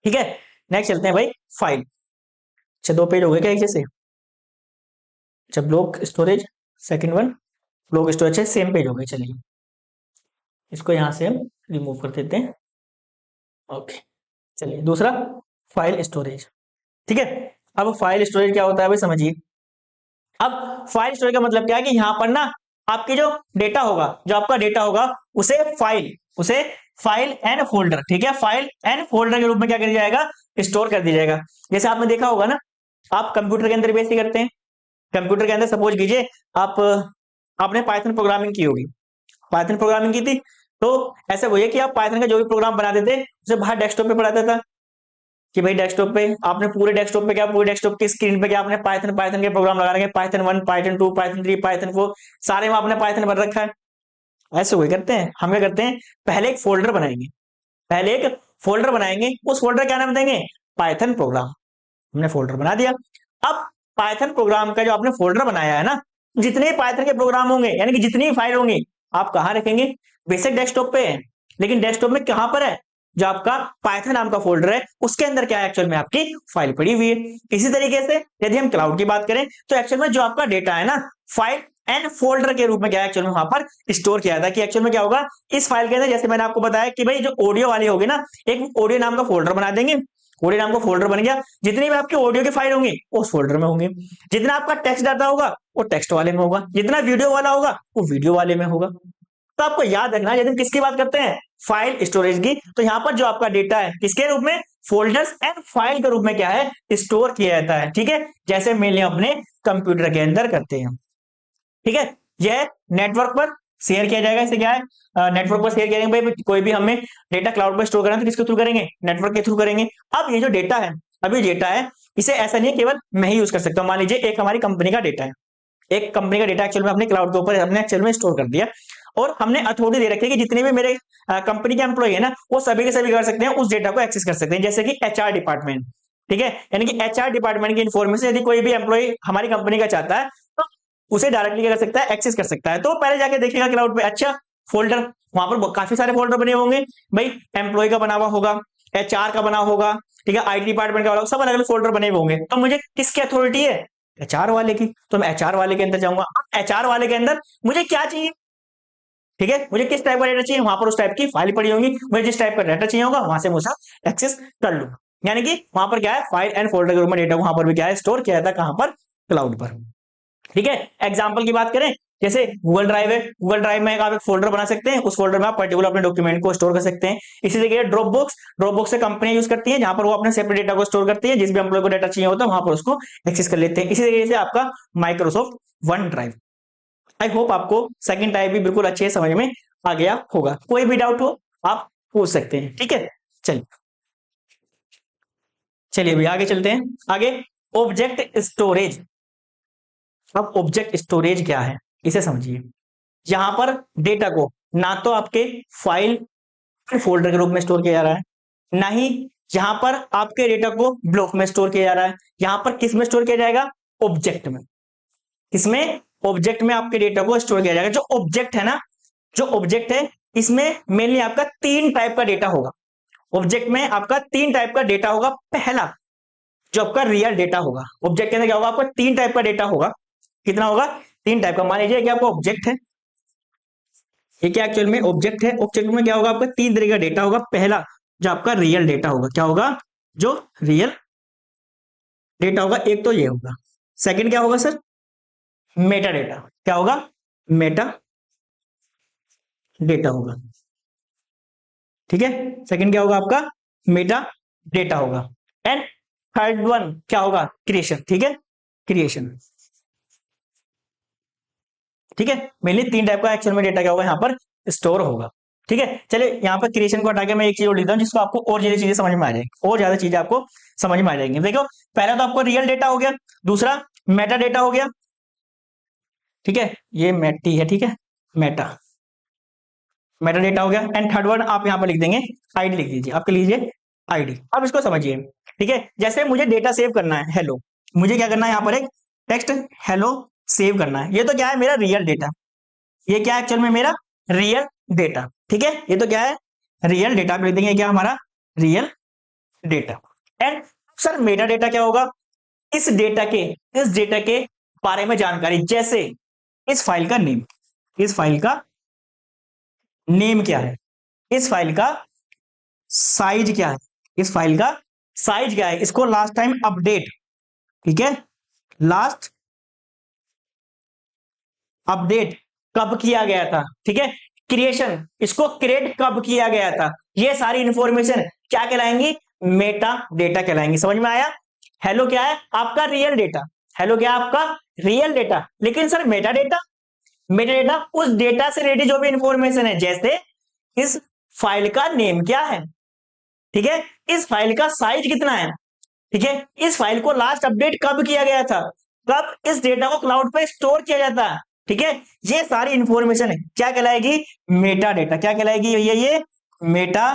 ठीक है, नेक्स्ट चलते हैं भाई फाइल। अच्छा, दो पेज हो गए क्या एक जैसे, अच्छा block storage second one, block storage same page हो गए। चलिए इसको यहां से हम रिमूव कर देते हैं। ओके, चलिए दूसरा फाइल स्टोरेज। ठीक है, अब फाइल स्टोरेज क्या होता है भाई समझिए। अब फाइल स्टोरेज का मतलब क्या है कि यहां पर ना आपकी जो डेटा होगा, जो आपका डेटा होगा, उसे फाइल एंड फोल्डर, ठीक है, फाइल एंड फोल्डर के रूप में क्या कर दिया जाएगा, स्टोर कर दिया जाएगा। जैसे आपने देखा होगा ना, आप कंप्यूटर के अंदर बेसिक करते हैं, कंप्यूटर के अंदर सपोज कीजिए आपने पाइथन प्रोग्रामिंग की होगी, पाइथन प्रोग्रामिंग की थी, तो ऐसा वही है कि आप पाइथन का जो भी प्रोग्राम बनाते थे उसे बाहर डेस्कटॉप पे पढ़ाता था कि भाई डेस्कटॉप पे आपने पूरे डेस्कटॉप पे क्या, पूरे डेस्कटॉप की स्क्रीन पे क्या आपने पाइथन के प्रोग्राम लगा रखे, पाइथन 1, पाइथन 2, पाइथन 3, पाइथन 4, सारे में आपने पाइथन भर रखा है। ऐसे वही करते हैं, हम क्या करते हैं, पहले एक फोल्डर बनाएंगे, पहले एक फोल्डर बनाएंगे, उस फोल्डर क्या नाम देंगे, पाइथन प्रोग्राम। हमने फोल्डर बना दिया। अब पाइथन प्रोग्राम का जो आपने फोल्डर बनाया है ना, जितने पाइथन के प्रोग्राम होंगे यानी कि जितनी फाइल होंगी आप कहाँ रखेंगे, बेसिक डेस्कटॉप पे है, लेकिन डेस्कटॉप में कहां पर है, जो आपका पाइथन नाम का फोल्डर है उसके अंदर क्या है, एक्चुअल में आपकी फाइल पड़ी हुई है। इसी तरीके से यदि हम क्लाउड की बात करें तो एक्चुअल में जो आपका डेटा है ना, फाइल एंड फोल्डर के रूप में क्या है एक्चुअल में वहां पर स्टोर किया था। कि एक्चुअल में क्या होगा इस फाइल के अंदर, जैसे मैंने आपको बताया कि भाई जो ऑडियो वाली होगी ना, एक ऑडियो नाम का फोल्डर बना देंगे, ऑडियो नाम का फोल्डर बन गया, जितनी भी आपकी ऑडियो की फाइल होंगी उस फोल्डर में होंगे, जितना आपका टेक्स्ट डाटा होगा वो टेक्स्ट वाले में होगा, जितना वीडियो वाला होगा वो वीडियो वाले में होगा। तो आपको याद रखना यदि हम किसकी बात करते हैं, फाइल स्टोरेज की, तो यहाँ पर जो आपका डेटा है किसके रूप में, फोल्डर्स एंड फाइल के रूप में क्या है स्टोर किया जाता है। ठीक है, जैसे मेनली अपने कंप्यूटर के अंदर करते हैं। ठीक है, यह नेटवर्क पर शेयर किया जाएगा। इससे क्या है, नेटवर्क पर शेयर करेंगे भाई, कोई भी हमें डेटा क्लाउड पर स्टोर करना है तो किसके थ्रू करेंगे, नेटवर्क के थ्रू करेंगे। अब ये जो डेटा है, अभी डेटा है इसे ऐसा नहीं है केवल मैं ही यूज कर सकता हूँ। मान लीजिए एक हमारी कंपनी का डेटा है, एक कंपनी का डेटा एक्चुअल में अपने क्लाउड के ऊपर हमने एक्चुअल में स्टोर कर दिया, और हमने अथॉरिटी दे रखी है कि जितने भी मेरे कंपनी के एम्प्लॉय है ना, वो सभी के सभी कर सकते हैं, उस डेटा को एक्सेस कर सकते हैं। जैसे कि एचआर डिपार्टमेंट, ठीक है, यानी कि एचआर डिपार्टमेंट की इन्फॉर्मेशन यदि कोई भी एम्प्लॉय हमारी कंपनी का चाहता है तो उसे डायरेक्टली क्या कर सकता है, एक्सेस कर सकता है। तो पहले जाके देखेगा क्लाउड पे, अच्छा फोल्डर, वहां पर काफी सारे फोल्डर बने होंगे भाई, एम्प्लॉय का बना हुआ होगा, एचआर का बना होगा, ठीक है, आईटी डिपार्टमेंट का, सब अलग अलग फोल्डर बने हुए होंगे। तो मुझे किसकी अथॉरिटी है, एचआर वाले की, तो मैं एचआर वाले के अंदर जाऊंगा। एचआर वाले के अंदर मुझे क्या चाहिए, ठीक है, मुझे किस टाइप का डेटा चाहिए, वहां पर उस टाइप की फाइल पड़ी होंगी, मुझे जिस टाइप का डेटा चाहिए होगा वहां से मुझे एक्सेस कर लूंगा। यानी कि वहां पर क्या है, फाइल एंड फोल्डर के रूप में डेटा वहां पर भी क्या है स्टोर किया जाता है, कहां पर, क्लाउड पर। ठीक है, एग्जाम्पल की बात करें, जैसे गूगल ड्राइव है, गूगल ड्राइव में आप एक फोल्डर बना सकते हैं, उस फोल्डर में आप पर्टिकुलर अपने डॉक्यूमेंट को स्टोर कर सकते हैं। इसी तरीके ड्रॉप बॉक्स, ड्रॉप बॉक्स से कंपनी यूज करती है, जहां पर वो अपने सेपरेट डेटा को स्टोर करती है, जिस भी एम्प्लॉय को डेटा चाहिए होता है वहां पर उसको एक्सेस कर लेते हैं। इसी तरीके से आपका Microsoft one drive. I hope आपको सेकंड टाइप भी बिल्कुल अच्छे समझ में आ गया होगा। कोई भी डाउट हो आप पूछ सकते हैं। ठीक है, चलिए चलिए अभी आगे चलते हैं। आगे ऑब्जेक्ट स्टोरेज। अब ऑब्जेक्ट स्टोरेज क्या है इसे समझिए। यहां पर डेटा को ना तो आपके फाइल फोल्डर के रूप में स्टोर किया जा रहा है, ना ही यहां पर आपके डेटा को ब्लॉक में स्टोर किया जा रहा है। यहां पर किस में स्टोर किया जाएगा, ऑब्जेक्ट में। किसमें, ऑब्जेक्ट में आपके डेटा को स्टोर किया जाएगा। जो ऑब्जेक्ट है ना, जो ऑब्जेक्ट है इसमें मेनली आपका तीन टाइप का डेटा होगा। ऑब्जेक्ट में आपका तीन टाइप का डेटा होगा। पहला जो आपका रियल डेटा होगा, ऑब्जेक्ट के अंदर क्या होगा, आपका तीन टाइप का डेटा होगा। कितना होगा, तीन टाइप का। मान लीजिए कि आपका ऑब्जेक्ट है, ये क्या एक्चुअल में ऑब्जेक्ट है, ऑब्जेक्ट में क्या होगा, आपका तीन तरीके का डेटा होगा। पहला जो आपका रियल डेटा होगा, क्या होगा, जो रियल डेटा होगा, एक तो ये होगा। सेकंड क्या होगा सर, मेटा डेटा। क्या होगा, मेटा डेटा होगा। ठीक है, सेकंड क्या होगा आपका, मेटा डेटा होगा। एंड थर्ड वन क्या होगा, क्रिएशन। ठीक है, क्रिएशन। ठीक है, मेनली तीन टाइप का एक्चुअल में डेटा क्या होगा यहाँ पर स्टोर होगा। ठीक है, चलिए यहाँ पर क्रिएशन को हटा के मैं एक चीज और लिखता हूँ जिसको आपको और ज्यादा चीजें समझ में आ जाएगी, और ज्यादा चीजें आपको समझ में आ जाएंगी। देखो पहला तो आपको रियल डेटा हो गया, दूसरा मेटा डेटा हो गया। ठीक है, ये मेटी है, ठीक है, मेटा मेटा डेटा हो गया। एंड थर्ड वन आप यहाँ पर लिख देंगे आईडी, लिख दीजिए, आपके लीजिए आईडी। अब इसको समझिए। ठीक है, जैसे मुझे डेटा सेव करना है, हेलो, मुझे क्या करना है, यहाँ पर एक टेक्स्ट हेलो सेव करना है। ये तो क्या है, मेरा रियल डेटा। ये क्या है एक्चुअल में, मेरा रियल डेटा। ठीक है, ये तो क्या है, रियल डेटा। आप लिख देंगे क्या, हमारा real data. And sir Meta data क्या होगा, इस डेटा के बारे में जानकारी, जैसे इस फाइल का नेम, इस फाइल का नेम क्या है, इस फाइल का साइज क्या है, इस फाइल का साइज क्या है, इसको लास्ट टाइम अपडेट, ठीक है, लास्ट अपडेट कब किया गया था। ठीक है, क्रिएशन, इसको क्रिएट कब किया गया था, ये सारी इंफॉर्मेशन क्या कहलाएंगी, मेटा डेटा कहलाएंगी। समझ में आया। हेलो क्या है, आपका रियल डेटा। हेलो क्या है, आपका रियल डेटा। लेकिन sir Meta data, Meta data उस डेटा से रिलेटेड जो भी इंफॉर्मेशन है, जैसे इस फाइल का नेम क्या है, ठीक है, इस फाइल का साइज कितना है, ठीक है, इस फाइल को लास्ट अपडेट कब किया गया था, कब इस डेटा को क्लाउड पर स्टोर किया जाता है। ठीक है, ये सारी इंफॉर्मेशन क्या कहलाएगी, मेटा डेटा। क्या कहलाएगी, ये मेटा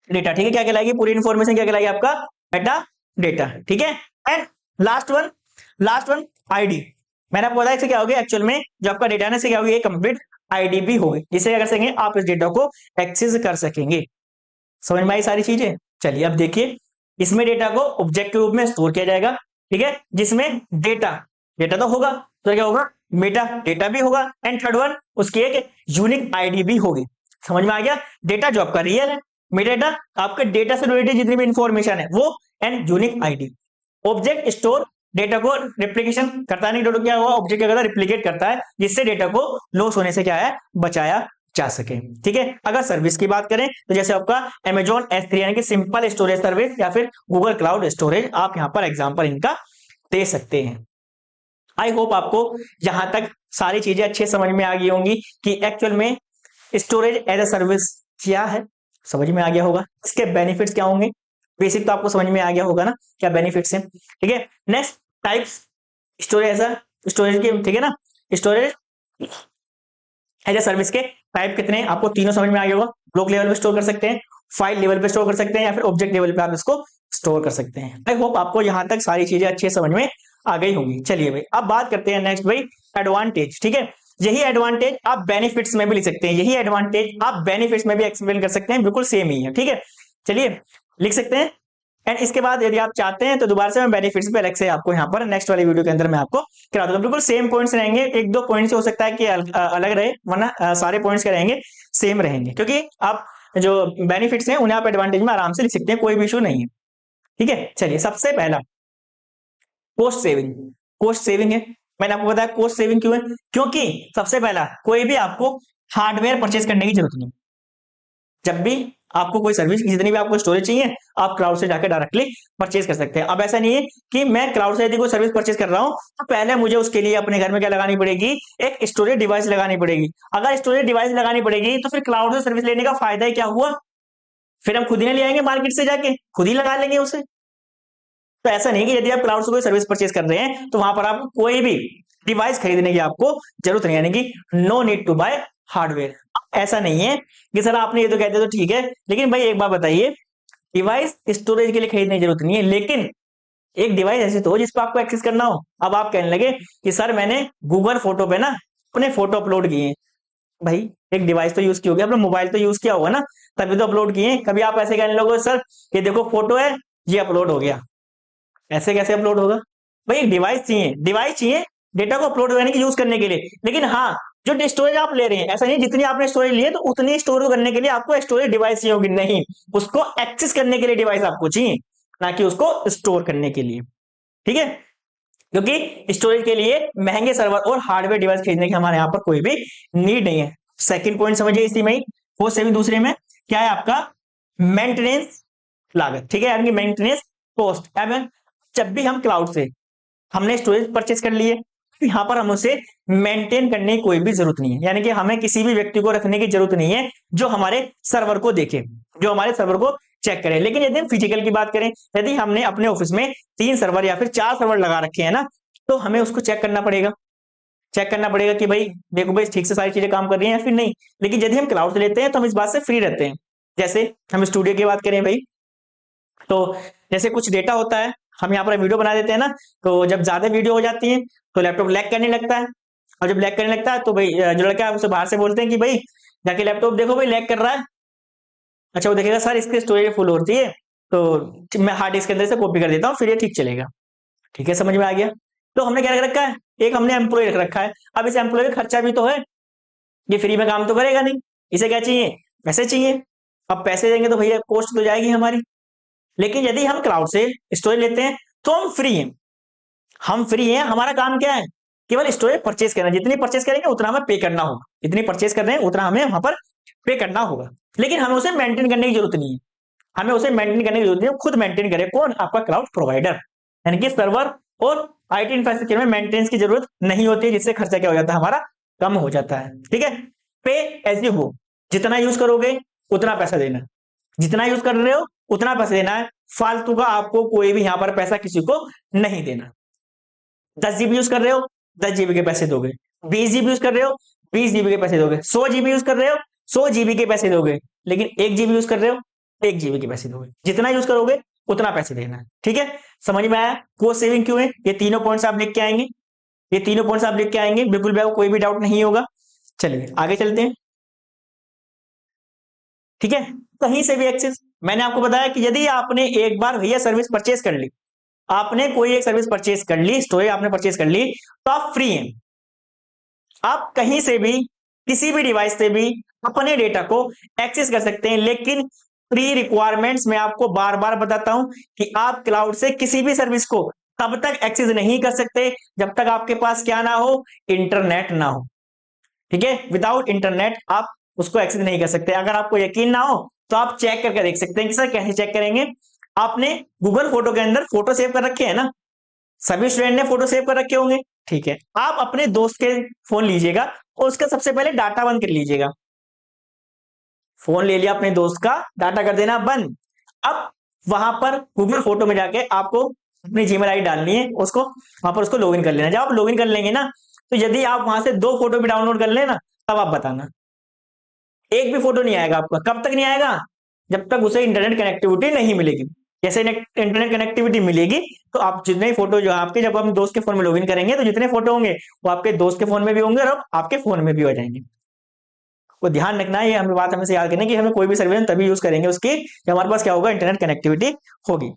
डेटा, ठीक है, क्या कहलाएगी, पूरी इन्फॉर्मेशन क्या कहलाएगी आपका, मेटा डेटा, ठीक है। एंड लास्ट वन आईडी, मैंने आपको बताया इससे क्या होगी, एक्चुअल में जो आपका डेटा है, क्या होगी, एक कंप्लीट आईडी भी होगी, जिससे क्या कर सकेंगे आप इस डेटा को एक्सेस कर सकेंगे। समझ में आई सारी चीजें। चलिए अब देखिए, इसमें डेटा को ऑब्जेक्ट के रूप में स्टोर किया जाएगा, ठीक है, जिसमें डेटा तो होगा, तो क्या होगा, मेटा डेटा भी होगा, एंड थर्ड वन उसकी एक यूनिक आईडी भी होगी। समझ में आ गया, डेटा जो आपका रियल है, मेटा डेटा आपके डेटा से रिलेटेड जितनी भी इंफॉर्मेशन है वो, and unique ID. Object store data को रिप्लिकेशन करता नहीं, डेटा क्या हुआ, ऑब्जेक्ट क्या करता है, रिप्लिकेट करता है, जिससे डेटा को लॉस होने से क्या है, बचाया जा सके, ठीक है। अगर सर्विस की बात करें तो जैसे आपका Amazon S3 यानी कि सिंपल स्टोरेज सर्विस, या फिर गूगल क्लाउड स्टोरेज, आप यहां पर एग्जांपल इनका दे सकते हैं। आई होप आपको यहां तक सारी चीजें अच्छे समझ में आ गई होंगी कि एक्चुअल में स्टोरेज एज अ सर्विस क्या है, समझ में आ गया होगा, इसके बेनिफिट्स क्या होंगे, बेसिक तो आपको समझ में आ गया होगा ना, क्या बेनिफिट्स हैं, ठीक है। नेक्स्ट टाइप्स स्टोरेज के, ठीक है ना, स्टोरेज एज अ सर्विस के टाइप कितने, आपको तीनों समझ में आ गया होगा। ब्लॉक लेवल पे स्टोर कर सकते हैं, फाइल लेवल पे स्टोर कर सकते हैं, या फिर ऑब्जेक्ट लेवल पे आप इसको स्टोर कर सकते हैं। आई होप आपको यहां तक सारी चीजें अच्छे समझ में आ गई होंगी। चलिए भाई अब बात करते हैं नेक्स्ट भाई, एडवांटेज, ठीक है। यही एडवांटेज आप बेनिफिट्स में भी लिख सकते हैं, यही एडवांटेज आप बेनिफिट्स में भी एक्सप्लेन कर सकते हैं, बिल्कुल सेम ही है, ठीक है। चलिए लिख सकते हैं, एंड इसके बाद यदि आप चाहते हैं तो दोबारा से मैं बेनिफिट्स पे अलग से आपको यहाँ पर नेक्स्ट वाली वीडियो के अंदर मैं आपको करा दूंगा। बिल्कुल सेम पॉइंट्स रहेंगे, एक दो पॉइंट्स हो सकता है कि अलग रहे, वरना सारे पॉइंट्स क्या रहेंगे, सेम रहेंगे, क्योंकि आप जो बेनिफिट्स हैं उन्हें आप एडवांटेज में आराम से लिख सकते हैं, कोई भी इशू नहीं है, ठीक है। चलिए सबसे पहला कॉस्ट सेविंग है। मैंने आपको बताया कॉस्ट सेविंग क्यों है, क्योंकि सबसे पहला कोई भी आपको हार्डवेयर परचेज करने की जरूरत नहीं। जब भी आपको कोई सर्विस, जितनी भी आपको स्टोरेज चाहिए, आप क्लाउड से जाकर डायरेक्टली परचेज कर सकते हैं। अब ऐसा नहीं है कि मैं क्लाउड से यदि कोई सर्विस परचेज कर रहा हूं तो पहले मुझे उसके लिए अपने घर में क्या लगानी पड़ेगी, एक स्टोरेज डिवाइस लगानी पड़ेगी। अगर स्टोरेज डिवाइस लगानी पड़ेगी तो फिर क्लाउड से सर्विस लेने का फायदा ही क्या हुआ, फिर हम खुद ही ले आएंगे मार्केट से जाके, खुद ही लगा लेंगे उसे। तो ऐसा नहीं कि यदि आप क्लाउड से कोई सर्विस परचेज कर रहे हैं तो वहां पर आपको कोई भी डिवाइस खरीदने की आपको जरूरत नहीं, यानी कि no need to buy hardware. ऐसा नहीं है कि सर आपने ये तो कहते तो ठीक है, लेकिन भाई एक बात बताइए, डिवाइस स्टोरेज के लिए खरीदने की जरूरत नहीं है, लेकिन एक डिवाइस ऐसी तो हो जिस पर आपको एक्सेस करना हो। अब आप कहने लगे कि सर मैंने गूगल फोटो पे ना अपने फोटो अपलोड किए, भाई एक डिवाइस तो यूज किया होगा, अपना मोबाइल तो यूज किया होगा ना, तभी तो अपलोड किए। कभी आप ऐसे कहने लगे सर ये देखो फोटो है, ये अपलोड हो गया, ऐसे कैसे अपलोड होगा, भाई डिवाइस चाहिए डेटा को अपलोड करने की, यूज करने के लिए। लेकिन हाँ, जो स्टोरेज आप ले रहे हैं, ऐसा नहीं जितनी आपने स्टोरेज ली है तो उतनी स्टोर करने के लिए आपको स्टोरेज डिवाइस चाहिए होगी, नहीं, उसको एक्सेस करने के लिए डिवाइस आपको चाहिए, ना कि उसको स्टोर करने के लिए, ठीक है। क्योंकि स्टोरेज के लिए महंगे सर्वर और हार्डवेयर डिवाइस खरीदने की हमारे यहाँ पर कोई भी नीड नहीं है। सेकंड पॉइंट समझिए इसी में ही, वो सेविंग दूसरे में क्या है आपका, मेंटेनेंस लागत, ठीक है, यानी मेंटेनेंस कॉस्ट। जब भी हम क्लाउड से हमने स्टोरेज परचेज कर लिए, यहाँ पर हम उसे मेंटेन करने की कोई भी जरूरत नहीं है, यानी कि हमें किसी भी व्यक्ति को रखने की जरूरत नहीं है जो हमारे सर्वर को देखे, जो हमारे सर्वर को चेक करे। लेकिन यदि हम फिजिकल की बात करें, यदि हमने अपने ऑफिस में 3 सर्वर या फिर 4 सर्वर लगा रखे हैं ना, तो हमें उसको चेक करना पड़ेगा कि भाई देखो भाई ठीक से सारी चीजें काम कर रही हैं या फिर नहीं। लेकिन यदि हम क्लाउड से लेते हैं तो हम इस बात से फ्री रहते हैं। जैसे हम स्टूडियो की बात करें भाई, तो जैसे कुछ डेटा होता है, हम यहाँ पर वीडियो बना देते हैं ना, तो जब ज्यादा वीडियो हो जाती है तो लैपटॉप लैग करने लगता है, और जब लैग करने लगता है तो भाई जो लड़का है उसे बाहर से बोलते हैं कि भाई जाके लैपटॉप देखो भाई लैग कर रहा है। अच्छा वो देखेगा सर इसकी स्टोरेज फुल होती है, तो मैं हार्ड डिस्क के अंदर से कॉपी कर देता हूँ, फिर ये ठीक चलेगा, ठीक है, समझ में आ गया। तो हमने क्या रख रखा है, एक हमने एम्प्लॉय रख रखा है। अब इस एम्प्लॉय का खर्चा भी तो है, ये फ्री में काम तो करेगा नहीं, इसे क्या चाहिए, पैसे चाहिए। अब पैसे देंगे तो भैया कॉस्ट तो जाएगी हमारी। लेकिन यदि हम क्लाउड से स्टोरेज लेते हैं तो हम फ्री हैं, हमारा काम क्या है, केवल स्टोरेज परचेज करना, जितनी परचेज करेंगे उतना हमें पे करना होगा, जितनी परचेज कर रहे हैं उतना हमें वहां पर पे करना होगा। लेकिन हमें उसे मेंटेन करने की जरूरत नहीं है, खुद मेंटेन करे, कौन, आपका क्लाउड प्रोवाइडर, यानी कि सर्वर और आईटी इंफ्रास्ट्रक्चर में मेंटेनेंस की जरूरत नहीं होती है, जिससे खर्चा क्या हो जाता है हमारा, कम हो जाता है, ठीक है। पे एज यू गो, जितना यूज करोगे उतना पैसा देना, जितना यूज कर रहे हो उतना पैसा देना है, फालतू का आपको कोई भी यहाँ पर पैसा किसी को नहीं देना। 10 जीबी यूज कर रहे हो 10 जीबी के पैसे दोगे, 20 जीबी यूज कर रहे हो 20 जीबी के पैसे दोगे, 100 जीबी यूज कर रहे हो 100 जीबी के पैसे दोगे। लेकिन 1 जीबी यूज कर रहे हो 1 GB के पैसे दोगे, जितना यूज करोगे उतना पैसे देना है। ठीक है, समझ में आया कॉस्ट सेविंग क्यों है? ये तीनों पॉइंट्स आप लिख के आएंगे, ये तीनों पॉइंट्स आप लिख के आएंगे, बिल्कुल भी आपको कोई भी डाउट नहीं होगा। चलिए आगे चलते हैं। ठीक है, कहीं से भी एक्सेस, मैंने आपको बताया कि यदि आपने एक बार भैया सर्विस परचेज कर ली, आपने कोई एक सर्विस परचेज कर ली, स्टोरेज आपने परचेज कर ली, तो आप फ्री हैं, आप कहीं से भी किसी भी डिवाइस से भी अपने डेटा को एक्सेस कर सकते हैं। लेकिन प्री रिक्वायरमेंट्स मैं आपको बार बार बताता हूं कि आप क्लाउड से किसी भी सर्विस को तब तक एक्सेस नहीं कर सकते जब तक आपके पास क्या ना हो, इंटरनेट ना हो। ठीक है, विदाउट इंटरनेट आप उसको एक्सेस नहीं कर सकते। अगर आपको यकीन ना हो तो आप चेक करके देख सकते हैं कि सर कैसे चेक करेंगे। आपने गूगल फोटो के अंदर फोटो सेव कर रखे है ना, सभी स्टूडेंट ने फोटो सेव कर रखे होंगे। ठीक है, आप अपने दोस्त के फोन लीजिएगा और उसका सबसे पहले डाटा बंद कर लीजिएगा। फोन ले लिया अपने दोस्त का, डाटा कर देना बंद। अब वहां पर गूगल फोटो में जाके आपको अपनी जीमेल आईडी डालनी है, उसको वहां पर उसको लॉगिन कर लेना। जब आप लॉगिन कर लेंगे ना, तो यदि आप वहां से 2 फोटो भी डाउनलोड कर लेना, तब आप बताना, एक भी फोटो नहीं आएगा आपका। कब तक नहीं आएगा? जब तक उसे इंटरनेट कनेक्टिविटी नहीं मिलेगी। जैसे इंटरनेट कनेक्टिविटी मिलेगी तो आप जितने फोटो जो आपके, जब हम दोस्त के फोन में लॉगिन करेंगे तो जितने फोटो होंगे वो आपके दोस्त के फोन में भी होंगे और आपके फोन में भी हो जाएंगे। वो ध्यान रखना है, ये हमें बात हमें याद करनी है कि हमें कोई भी सर्विस तभी यूज करेंगे उसकी जब हमारे पास क्या होगा, इंटरनेट कनेक्टिविटी होगी।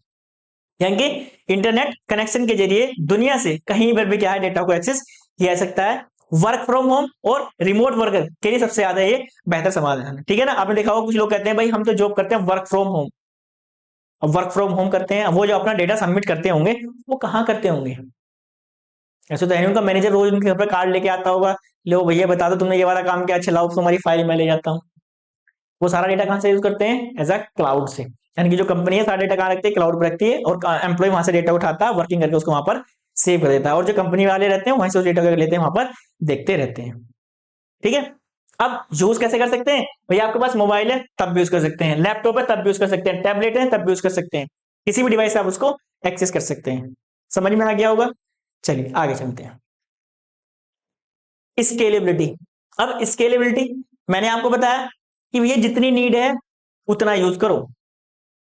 यानी कि इंटरनेट कनेक्शन के जरिए दुनिया से कहीं पर भी क्या है, डेटा को एक्सेस किया जा सकता है। वर्क फ्रॉम होम और रिमोट वर्कर के लिए सबसे ज्यादा ये बेहतर समाधान है। ठीक है ना, आपने देखा होगा कुछ लोग कहते हैं भाई हम तो जॉब करते हैं वर्क फ्रॉम होम। अब वर्क फ्रॉम होम करते हैं, वो जो अपना डेटा सबमिट करते होंगे वो कहाँ करते होंगे? ऐसे तो है, उनका मैनेजर रोज उनके घर पर कार्ड लेके आता होगा, लो भैया बता दो तुमने ये वाला काम किया, अच्छा लाओ तुम्हारी फाइल मैं ले जाता हूँ। वो सारा डेटा कहाँ से यूज करते हैं? एज अ क्लाउड से। यानी कि जो कंपनी है सारा डेटा कहाँ रखती है? क्लाउड पर रखती है, और एम्प्लॉय वहां से डेटा उठाता है, वर्किंग करके उसको वहां पर सेव कर देता है, और जो कंपनी वाले रहते हैं वहीं से उस डेटा को लेते हैं, वहां पर देखते रहते हैं। ठीक है, अब यूज कैसे कर सकते हैं? भैया आपके पास मोबाइल है तब भी यूज कर सकते हैं, लैपटॉप है तब भी यूज कर सकते हैं, टैबलेट है तब भी यूज कर सकते हैं, किसी भी डिवाइस से आप उसको एक्सेस कर सकते हैं। समझ में आ गया होगा? चलिए आगे चलते हैं। स्केलेबिलिटी। अब स्केलेबिलिटी मैंने आपको बताया कि भैया जितनी नीड है उतना यूज करो।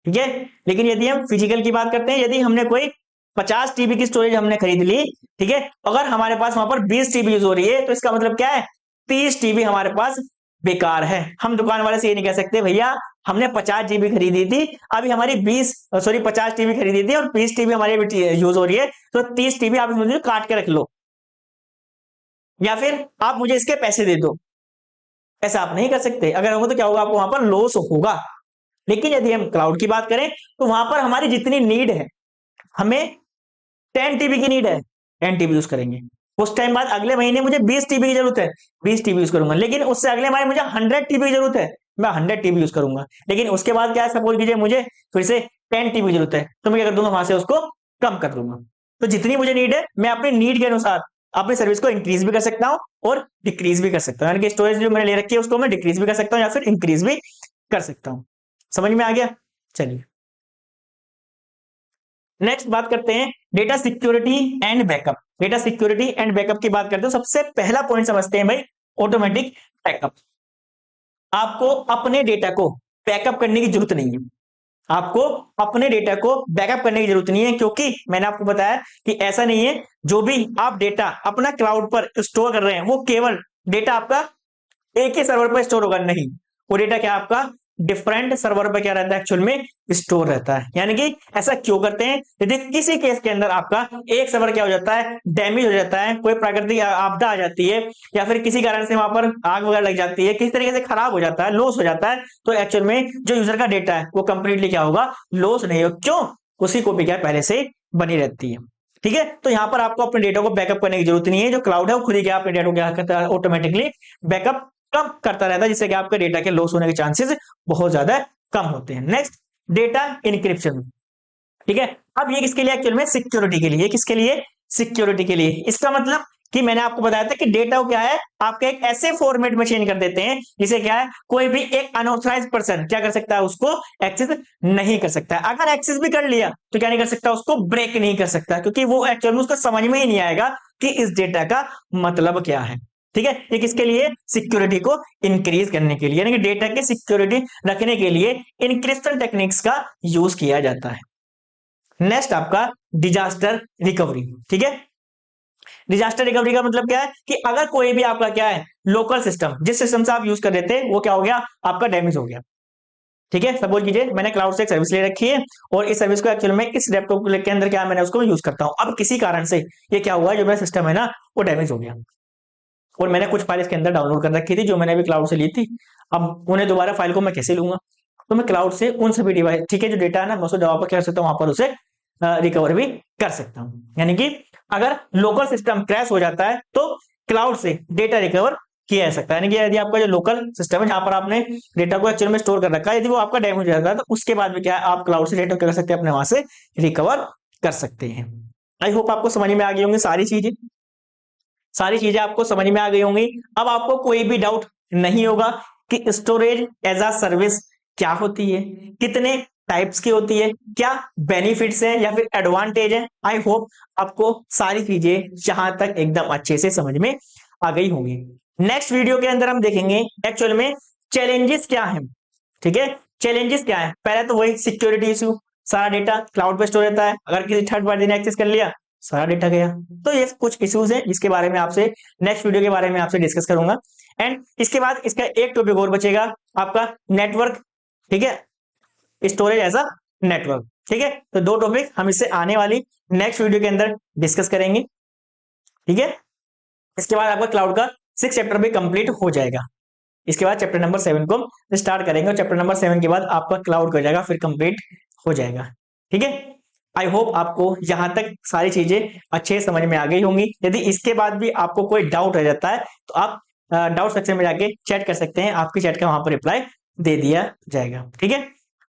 ठीक है, लेकिन यदि हम फिजिकल की बात करते हैं, यदि हमने कोई 50 TB की स्टोरेज हमने खरीद ली, ठीक है, अगर हमारे पास वहां पर 20 TB यूज हो रही है तो इसका मतलब क्या है? 30 TB हमारे पास बेकार है। हम दुकान वाले से ये नहीं कह सकते भैया हमने 50 GB खरीदी थी, अभी हमारी 50 TB खरीदी थी और 20 TB हमारी यूज हो रही है, तो 30 TB आप मुझे काट के रख लो, या फिर आप मुझे इसके पैसे दे दो। ऐसा आप नहीं कर सकते। अगर होगा तो क्या होगा? आपको वहां पर लॉस होगा। लेकिन यदि हम क्लाउड की बात करें तो वहां पर हमारी जितनी नीड है, हमें 10 TB की नीड है, 10 TB यूज करेंगे। उस टाइम बाद अगले महीने मुझे 20 TB की जरूरत है, 20 TB यूज करूंगा। लेकिन उससे अगले महीने मुझे 100 TB की जरूरत है, मैं 100 TB यूज करूंगा। लेकिन उसके बाद क्या है, सपोज कीजिए मुझे फिर से 10 TB की जरूरत है, तो मैं क्या कर दूंगा? वहां से उसको कम कर दूंगा। तो जितनी मुझे नीड है मैं अपनी नीड के अनुसार अपनी सर्विस को इंक्रीज भी कर सकता हूं और डिक्रीज भी कर सकता हूं। यानी कि स्टोरेज जो मैंने ले रखी है उसको मैं डिक्रीज भी कर सकता हूं या फिर इंक्रीज भी कर सकता हूं। समझ में आ गया? चलिए नेक्स्ट बात करते हैं data security and backup. Data security and backup की बात करते हैं, सबसे पहला पॉइंट समझते हैं भाई, ऑटोमेटिक बैकअप। आपको अपने डेटा को बैकअप करने की जरूरत नहीं है, आपको अपने डेटा को बैकअप करने की जरूरत नहीं है, क्योंकि मैंने आपको बताया कि ऐसा नहीं है जो भी आप डेटा अपना क्लाउड पर स्टोर कर रहे हैं वो केवल डेटा आपका एक ही सर्वर पर स्टोर होगा, नहीं, वो डेटा क्या आपका डिफरेंट सर्वर पर क्या रहता है, एक्चुअल में स्टोर रहता है। यानी कि ऐसा क्यों करते हैं? यदि किसी केस के अंदर आपका एक सर्वर क्या हो जाता है, डैमेज हो जाता है, कोई प्राकृतिक आपदा आ जाती है या फिर किसी कारण से वहां पर आग वगैरह लग जाती है, किसी तरीके से खराब हो जाता है, लॉस हो जाता है, तो एक्चुअल में जो यूजर का डेटा है वो कंप्लीटली क्या होगा, लॉस नहीं होगा। क्यों? उसकी कॉपी क्या पहले से बनी रहती है। ठीक है, तो यहां पर आपको अपने डेटा को बैकअप करने की जरूरत नहीं है, जो क्लाउड है वो खुद ही क्या अपने डेटा को क्या करता है, ऑटोमेटिकली बैकअप कम करता रहता है, जिससे कि आपके डेटा के लॉस होने के चांसेस बहुत ज्यादा कम होते हैं। Next, data encryption. ठीक है, अब ये किसके लिए? एक्चुअल में सिक्योरिटी के लिए। किसके लिए? सिक्योरिटी के लिए। इसका मतलब कि मैंने आपको बताया था कि डेटा को क्या है, आपके एक ऐसे फॉर्मेट में चेंज कर देते हैं जिसे क्या है, कोई भी एक अनऑथराइज्ड पर्सन क्या कर सकता है, उसको एक्सेस नहीं कर सकता है। अगर एक्सेस भी कर लिया तो क्या नहीं कर सकता, उसको ब्रेक नहीं कर सकता, क्योंकि वो एक्चुअल में उसको समझ में ही नहीं आएगा कि इस डेटा का मतलब क्या है। ठीक है, ये किसके लिए, सिक्योरिटी को इंक्रीज करने के लिए, यानी कि डेटा की सिक्योरिटी रखने के लिए इनक्रिप्शन टेक्निक्स का यूज किया जाता है। नेक्स्ट आपका डिजास्टर रिकवरी। ठीक है, डिजास्टर रिकवरी का मतलब क्या है कि अगर कोई भी आपका क्या है लोकल सिस्टम, जिस सिस्टम से आप यूज कर रहे थे वो क्या हो गया, आपका डैमेज हो गया। ठीक है, सपोज कीजिए मैंने क्लाउड से एक सर्विस ले रखी है और इस सर्विस को एक्चुअल में इस लैपटॉप के अंदर क्या है, मैंने उसको यूज करता हूं। अब किसी कारण से ये क्या हुआ, जो मेरा सिस्टम है ना वो डैमेज हो गया और मैंने कुछ फाइल इसके अंदर डाउनलोड कर रखी थी जो मैंने अभी क्लाउड से ली थी। अब उन्हें दोबारा फाइल को मैं कैसे लूंगा, तो मैं क्लाउड से उन सभी डिवाइस, ठीक है, जो डेटा है ना मैं उसको जवाब पर क्या कर सकता हूँ, वहां पर उसे रिकवर भी कर सकता हूँ। यानी कि अगर लोकल सिस्टम क्रैश हो जाता है तो क्लाउड से डेटा रिकवर किया जा सकता है। यानी कि यदि आपका जो लोकल सिस्टम है जहां पर आपने डेटा को एक्चुअल में स्टोर कर रखा है, यदि वो आपका डैमेज हो जाता है तो उसके बाद में क्या है, आप क्लाउड से डेटा कर सकते हैं, अपने वहां से रिकवर कर सकते हैं। आई होप आपको समझ में आ गई होंगी सारी चीजें आपको समझ में आ गई होंगी। अब आपको कोई भी डाउट नहीं होगा कि स्टोरेज एज अ सर्विस क्या होती है, कितने टाइप्स की होती है, क्या बेनिफिट्स है या फिर एडवांटेज है। आई होप आपको सारी चीजें यहां तक एकदम अच्छे से समझ में आ गई होंगी। नेक्स्ट वीडियो के अंदर हम देखेंगे एक्चुअल में चैलेंजेस क्या है। ठीक है, चैलेंजेस क्या है, पहले तो वही सिक्योरिटी इशू, सारा डेटा क्लाउड पे स्टोर रहता है, अगर किसी थर्ड पार्टी ने एक्सेस कर लिया सारा डेटा गया। तो ये कुछ इश्यूज हैं जिसके बारे में आपसे नेक्स्ट वीडियो के बारे में आपसे डिस्कस करूंगा। एंड इसके बाद इसका एक टॉपिक और बचेगा आपका नेटवर्क। ठीक है, स्टोरेज एज अ नेटवर्क। ठीक है, तो दो टॉपिक हम इससे आने वाली नेक्स्ट वीडियो के अंदर डिस्कस करेंगे। ठीक है, इसके बाद आपका क्लाउड का 6 चैप्टर भी कंप्लीट हो जाएगा। इसके बाद चैप्टर नंबर 7 को हम स्टार्ट करेंगे और चैप्टर नंबर 7 के बाद आपका क्लाउड हो जाएगा, फिर कंप्लीट हो जाएगा। ठीक है, आई होप आपको यहां तक सारी चीजें अच्छे समझ में आ गई होंगी। यदि इसके बाद भी आपको कोई डाउट रह जाता है तो आप डाउट सेक्शन में जाके चैट कर सकते हैं, आपकी चैट का वहां पर रिप्लाई दे दिया जाएगा। ठीक है,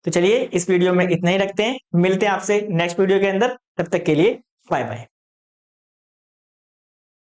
तो चलिए इस वीडियो में इतना ही रखते हैं, मिलते हैं आपसे नेक्स्ट वीडियो के अंदर, तब तक के लिए बाय बाय।